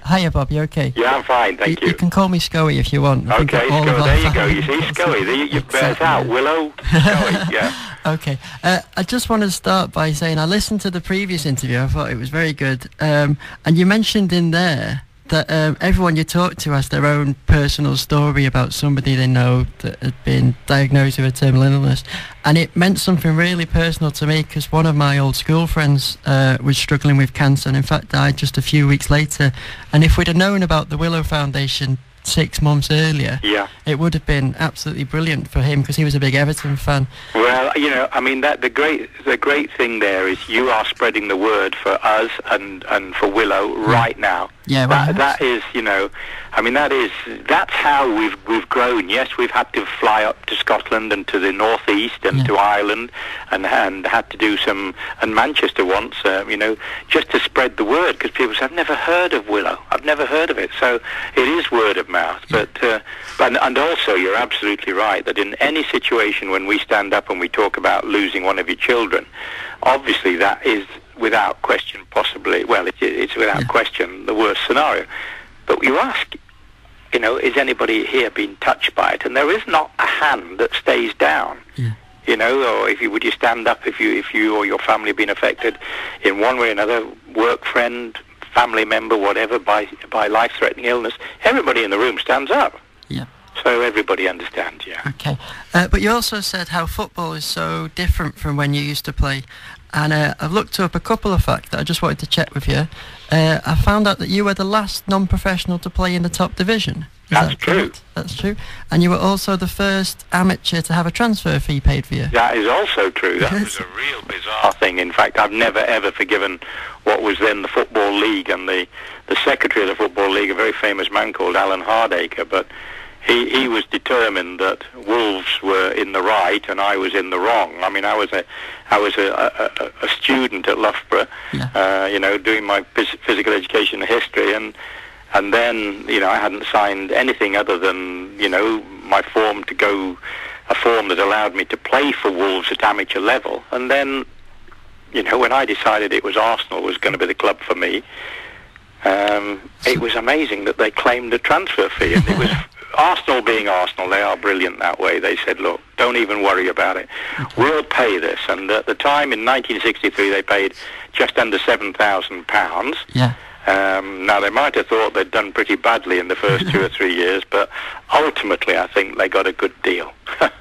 Hiya, Bob. You okay? Yeah, I'm fine, thank you. You can call me Scoey if you want. Okay, Scoey, there you go. You see, Scoey, you bears out. Willow, Scoey, yeah. Okay. I just want to start by saying I listened to the previous interview. I thought it was very good. And you mentioned in there that everyone you talk to has their own personal story about somebody they know that had been diagnosed with a terminal illness. And it meant something really personal to me because one of my old school friends was struggling with cancer and in fact died just a few weeks later. And if we'd have known about the Willow Foundation 6 months earlier, it would have been absolutely brilliant for him because he was a big Everton fan. Well, you know, I mean, the great thing there is you are spreading the word for us and for Willow right now. Yeah, well, that is, you know, I mean, that's how we've grown. Yes, we've had to fly up to Scotland and to the northeast and to Ireland and had to do some, and Manchester once, you know, just to spread the word because people say, I've never heard of Willow. I've never heard of it. So it is word of mouth. But and also you're absolutely right that in any situation when we stand up and we talk about losing one of your children, obviously that is without question possibly, well, it's without question the worst scenario. But you ask, you know, is anybody here being touched by it? And there is not a hand that stays down. You know, or would you stand up if you or your family have been affected in one way or another, work friend, family member, whatever, by life-threatening illness? Everybody in the room stands up. Yeah. So everybody understands, Okay. But you also said how football is so different from when you used to play. And I've looked up a couple of facts that I just wanted to check with you. I found out that you were the last non-professional to play in the top division. That's true. That's true. And you were also the first amateur to have a transfer fee paid for you. That is also true. That was a real bizarre thing. In fact, I've never, ever forgiven what was then the Football League and the secretary of the Football League, a very famous man called Alan Hardacre, but he was determined that Wolves were in the right and I was in the wrong. I mean, I was a student at Loughborough, you know, doing my physical education and history, and then, you know, I hadn't signed anything other than, you know, my form to go, a form that allowed me to play for Wolves at amateur level. And then, you know, when I decided it was Arsenal was going to be the club for me, it was amazing that they claimed a transfer fee. And it was Arsenal being Arsenal, they are brilliant that way. They said, look, don't even worry about it. We'll pay this. And at the time, in 1963, they paid just under £7,000. Yeah. Now, they might have thought they'd done pretty badly in the first 2 or 3 years, but ultimately, I think they got a good deal.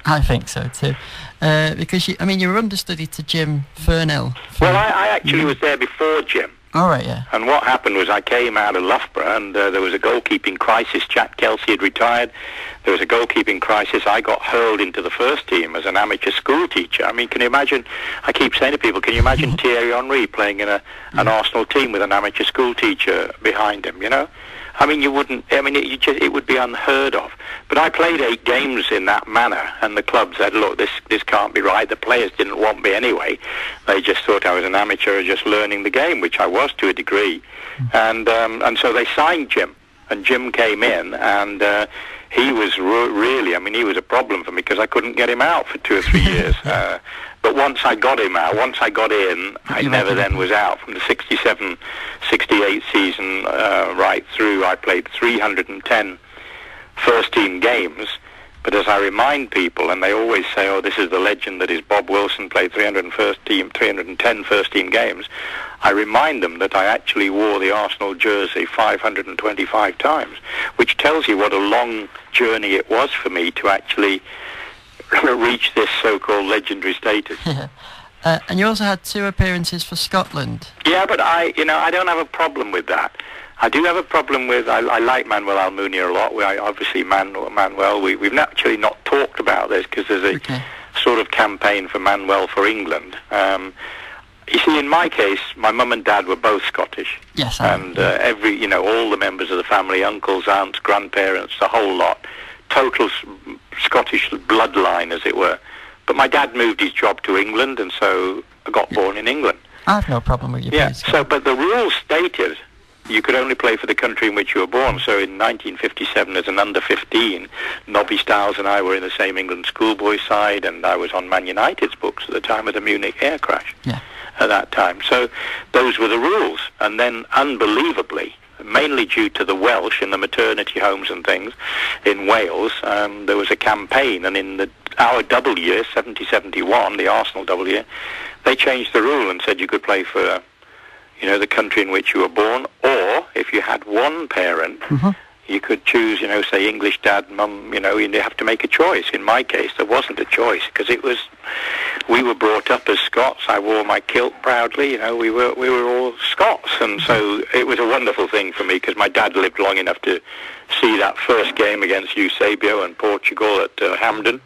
I think so, too. Because, you were understudy to Jim Furnell. Well, I actually was there before Jim. All right, yeah. And what happened was I came out of Loughborough and there was a goalkeeping crisis. Jack Kelsey had retired. There was a goalkeeping crisis. I got hurled into the first team as an amateur school teacher. I mean, can you imagine, I keep saying to people, can you imagine Thierry Henry playing in an Arsenal team with an amateur school teacher behind him, you know? I mean, you wouldn't, I mean, it would be unheard of. But I played 8 games in that manner, and the club said, look, this can't be right. The players didn't want me anyway. They just thought I was an amateur just learning the game, which I was to a degree. And so they signed Jim, and Jim came in, and he was really, I mean, he was a problem for me because I couldn't get him out for 2 or 3 years. But once I got him out, once I got in, I never then was out. From the 67, 68 season right through, I played 310 first-team games. But as I remind people, and they always say, oh, this is the legend that is Bob Wilson, played 310 first-team games, I remind them that I actually wore the Arsenal jersey 525 times, which tells you what a long journey it was for me to actually reach this so-called legendary status. And you also had 2 appearances for Scotland. Yeah, but I don't have a problem with that. I do have a problem with, I like Manuel Almunia a lot. Obviously, Manuel, we've actually not talked about this because there's a sort of campaign for Manuel for England. You see, in my case, my mum and dad were both Scottish. Yes. And all the members of the family, uncles, aunts, grandparents, the whole lot, total Scottish bloodline, as it were. But my dad moved his job to England, and so I got born in England. I have no problem with you. Yeah, but the rules stated you could only play for the country in which you were born. So in 1957, as an under-15, Nobby Stiles and I were in the same England schoolboy side, and I was on Man United's books at the time of the Munich air crash. Yeah. At that time. So those were the rules. And then, unbelievably, mainly due to the Welsh and the maternity homes and things in Wales. There was a campaign, and in our double year, 70-71, the Arsenal double year, they changed the rule and said you could play for, the country in which you were born, or if you had one parent, you could choose, say English dad, mum, you have to make a choice. In my case, there wasn't a choice, because we were brought up as Scots. I wore my kilt proudly, we were all Scots, and so it was a wonderful thing for me, because my dad lived long enough to see that first game against Eusebio and Portugal at Hampden,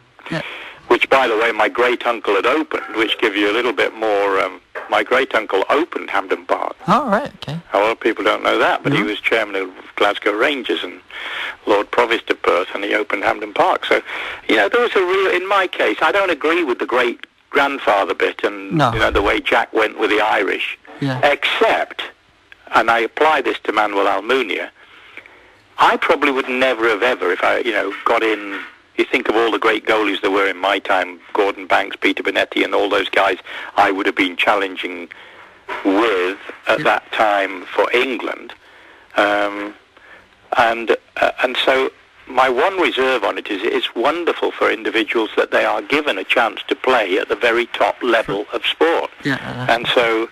which, by the way, my great-uncle had opened, which gives you a little bit more. My great-uncle opened Hampden Park. Oh, right, okay. A lot of people don't know that, but he was chairman of Glasgow Rangers and Lord Provost of Perth, and he opened Hampden Park. So, there was a real, in my case, I don't agree with the great-grandfather bit and, the way Jack went with the Irish, except, and I apply this to Manuel Almunia, I probably would never have ever, if I, got in. You think of all the great goalies there were in my time, Gordon Banks, Peter Bonetti, and all those guys I would have been challenging with at that time for England. And so my one reserve on it is it's wonderful for individuals that they are given a chance to play at the very top level of sport. And so,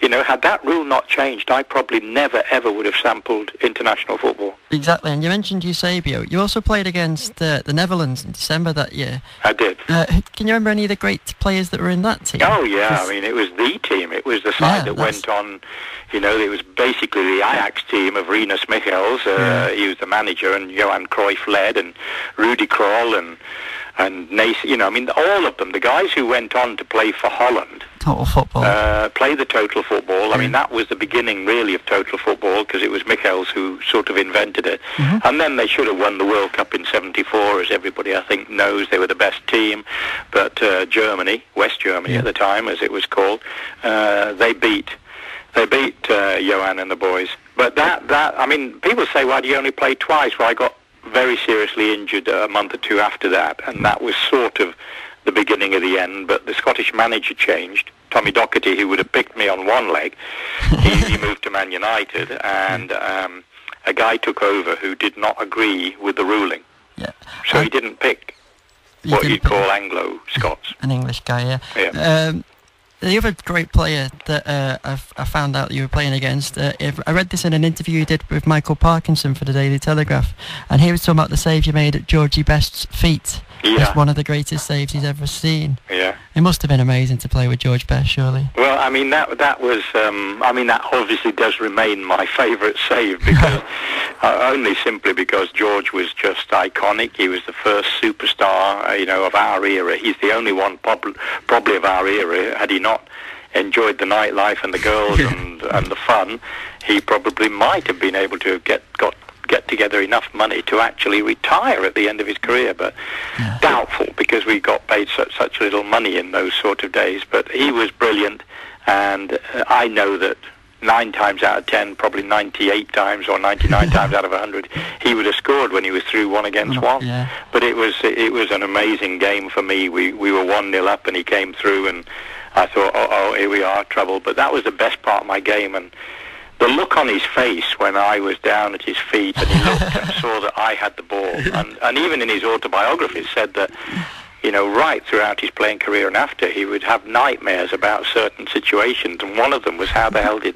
had that rule not changed, I probably never, ever would have sampled international football. Exactly, and you mentioned Eusebio. You also played against the Netherlands in December that year. I did. Can you remember any of the great players that were in that team? Oh, yeah, it was the team. It was the side that went on, it was basically the Ajax team of Rinus Michels. He was the manager, and Johan Cruyff led, and Rudi Krol, and Nace, all of them, the guys who went on to play for Holland. Total football. Play the total football. That was the beginning, really, of total football, because it was Michels who sort of invented it. And then they should have won the World Cup in '74, as everybody, I think, knows. They were the best team. But Germany, West Germany at the time, as it was called, they beat Johan and the boys. But people say, why do you only play twice? Well, I got very seriously injured a month or two after that, and that was sort of the beginning of the end. But the Scottish manager changed. Tommy Docherty, who would have picked me on one leg, he moved to Man United, and a guy took over who did not agree with the ruling. So he didn't pick what you'd call Anglo-Scots. An English guy, the other great player that I found out you were playing against, I read this in an interview you did with Michael Parkinson for the Daily Telegraph, and he was talking about the save you made at Georgie Best's feet. It's one of the greatest saves he's ever seen. It must have been amazing to play with George Best, surely. Well, that was, that obviously does remain my favourite save, because only simply because George was just iconic. He was the first superstar, of our era. He's the only one probably of our era. Had he not enjoyed the nightlife and the girls and the fun, he probably might have been able to get together enough money to actually retire at the end of his career, but doubtful, because we got paid such little money in those sort of days. But he was brilliant, and I know that 9 times out of 10, probably 98 times or 99 times out of 100, he would have scored when he was through 1 against 1. But it was an amazing game for me. We were 1-0 up, and he came through, and I thought, here we are, trouble. But that was the best part of my game, and the look on his face when I was down at his feet and he looked and saw that I had the ball. And even in his autobiography said that, right throughout his playing career and after, he would have nightmares about certain situations, and one of them was how the hell did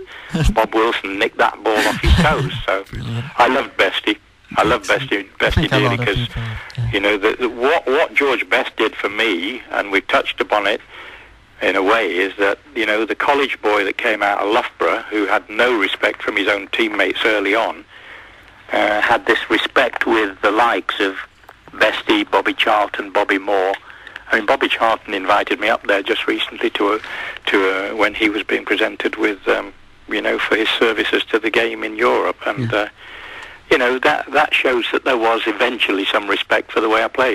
Bob Wilson nick that ball off his toes. So I loved Bestie. I love Bestie dearly, because, what George Best did for me, and we've touched upon it, in a way, is that, the college boy that came out of Loughborough, who had no respect from his own teammates early on, had this respect with the likes of Bestie, Bobby Charlton, Bobby Moore. Bobby Charlton invited me up there just recently to when he was being presented with, for his services to the game in Europe. And, that shows that there was eventually some respect for the way I played.